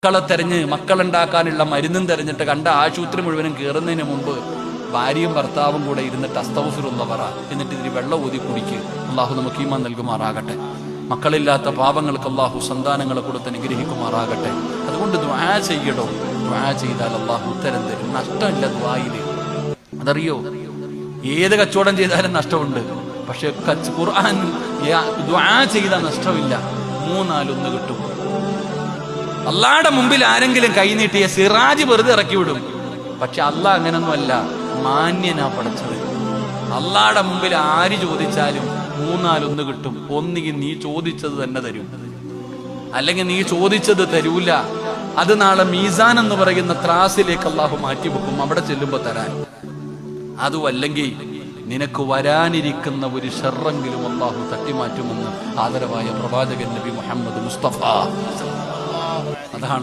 മക്കളെ തെരഞ്ഞ് മക്കളുണ്ടാക്കാനുള്ള മരുന്നും തെരഞ്ഞിട്ട് കണ്ട ആശുപത്രി മുഴുവനും കയറുന്നതിന് മുമ്പ് ഭാര്യയും ഭർത്താവും കൂടെ ഇരുന്നിട്ട് അസ്തഗ്ഫിറുല്ലാഹ് പറ, എന്നിട്ട് ഇതിന് വെള്ളം ഊതി കുടിക്കുക. അള്ളാഹു നമുക്ക് ഈമാൻ നൽകുമാറാകട്ടെ. മക്കളില്ലാത്ത പാപങ്ങൾക്ക് അള്ളാഹു സന്താനങ്ങളെ കൊടുത്ത് അനുഗ്രഹിക്കുമാറാകട്ടെ. അതുകൊണ്ട് ദുആ ചെയ്യടോ. ദുആ ചെയ്താൽ അള്ളാഹു ഉത്തരം തരും. നഷ്ടമില്ല ദുആയില്. അതറിയോ, ഏത് കച്ചവടം ചെയ്താലും നഷ്ടമുണ്ട്. പക്ഷെ ഖുർആൻ ദുആ ചെയ്താൽ നഷ്ടമില്ല. 3-4 കിട്ടും. അള്ളാഹുടെ മുമ്പിൽ ആരെങ്കിലും കൈനീട്ടിയ സിറാജ് വെറുതെ ഇറക്കി വിടും. പക്ഷെ അള്ളാഹ് അങ്ങനൊന്നുമല്ല, മാന്യനാ പഠിച്ചത്. അള്ളാഹുടെ മുമ്പിൽ ആര് ചോദിച്ചാലും 3-4 കിട്ടും. ഒന്നുകിൽ നീ ചോദിച്ചത് തന്നെ തരും, അല്ലെങ്കിൽ നീ ചോദിച്ചത് തരൂല. അത് നാളെ മീസാൻ എന്ന് പറയുന്ന ത്രാസിലേക്ക് അള്ളാഹു മാറ്റിവെക്കും, അവിടെ ചെല്ലുമ്പോ തരാൻ. അതുമല്ലെങ്കിൽ നിനക്ക് വരാനിരിക്കുന്ന ഒരു ഷർറെങ്കിലും അള്ളാഹു തട്ടിമാറ്റുമെന്ന് ആദരവായ പ്രവാചകൻ നബി മുഹമ്മദ് മുസ്തഫ. അതാണ്